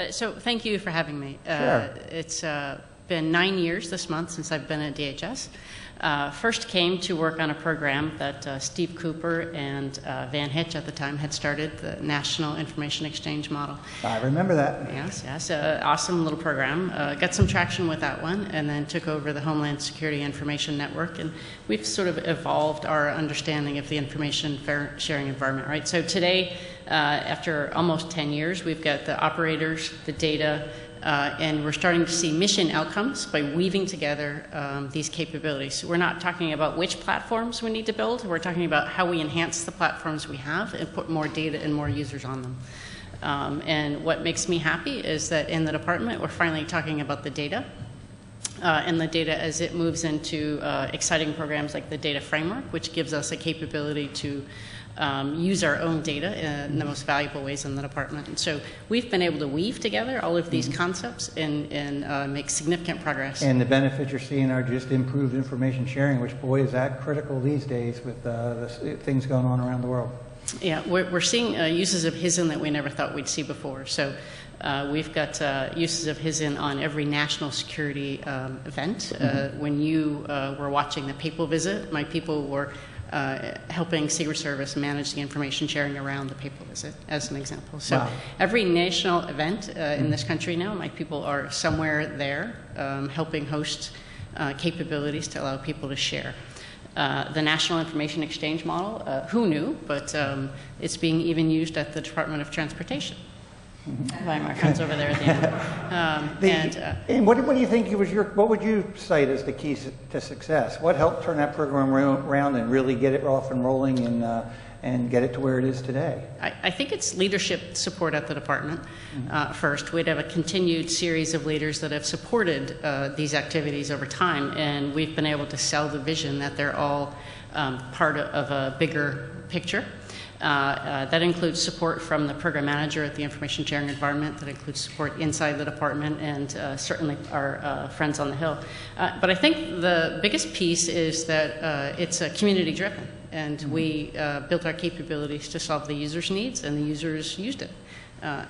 So thank you for having me. Sure. It's been 9 years this month since I've been at DHS. First came to work on a program that Steve Cooper and Van Hitch at the time had started, the National Information Exchange Model. I remember that. Yes, awesome little program. Got some traction with that one, and then took over the Homeland Security Information Network, and we've sort of evolved our understanding of the information sharing environment, right? So today, after almost 10 years, we've got the operators, the data, and we're starting to see mission outcomes by weaving together these capabilities. We're not talking about which platforms we need to build. We're talking about how we enhance the platforms we have and put more data and more users on them. And what makes me happy is that in the department, we're finally talking about the data. And the data as it moves into exciting programs like the data framework, which gives us a capability to use our own data in the most valuable ways in the department. And so we've been able to weave together all of these concepts and make significant progress. And the benefits you're seeing are just improved information sharing, which, boy, is that critical these days with the things going on around the world. Yeah, we're seeing uses of HISN that we never thought we'd see before. So we've got uses of HISN on every national security event. When you were watching the Papal visit, my people were helping Secret Service manage the information sharing around the Papal visit, as an example. So every national event in this country now, my people are somewhere there helping host capabilities to allow people to share. The National Information Exchange Model, who knew, but it's being even used at the Department of Transportation by my friends over there at the end. And what do you think what would you cite as the keys to success? What helped turn that program around and really get it off and rolling and get it to where it is today? I think it's leadership support at the department. First, we'd have a continued series of leaders that have supported these activities over time, and we've been able to sell the vision that they're all part of a bigger picture. That includes support from the program manager at the information sharing environment, that includes support inside the department, and certainly our friends on the Hill. But I think the biggest piece is that it's community driven, and we built our capabilities to solve the user's needs, and the users used it.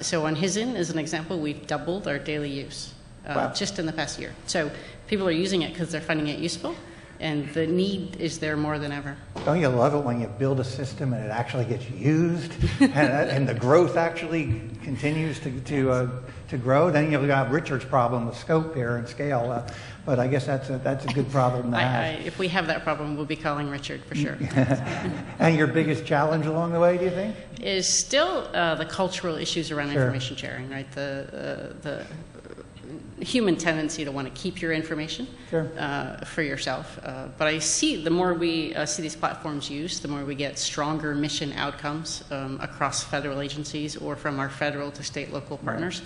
So on HISN, as an example, we've doubled our daily use just in the past year. So people are using it because they're finding it useful, and the need is there more than ever. Don't you love it when you build a system and it actually gets used and the growth actually continues to grow? Then you've got Richard's problem with scope here and scale. But I guess that's a good problem to have. If we have that problem, we'll be calling Richard for sure. And your biggest challenge along the way, do you think? Is still the cultural issues around information sharing, right? The human tendency to want to keep your information for yourself. But I see the more we see these platforms used, the more we get stronger mission outcomes across federal agencies or from our federal to state local partners.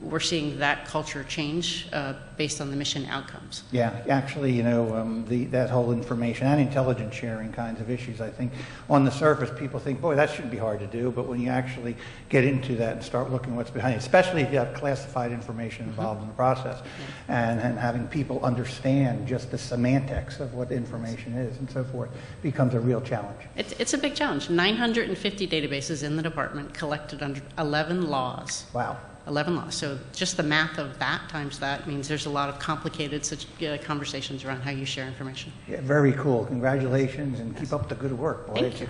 We're seeing that culture change based on the mission outcomes. Yeah, actually, you know, that whole information and intelligence sharing kinds of issues, I think, on the surface, people think, boy, that shouldn't be hard to do. But when you actually get into that and start looking what's behind it, especially if you have classified information involved in the process, and having people understand just the semantics of what information is and so forth, becomes a real challenge. It's a big challenge. 950 databases in the department collected under 11 laws. Wow. 11 laws. So just the math of that times that means there's a lot of complicated conversations around how you share information. Yeah, very cool. Congratulations, and keep up the good work. Boy, Thank it's you. exciting.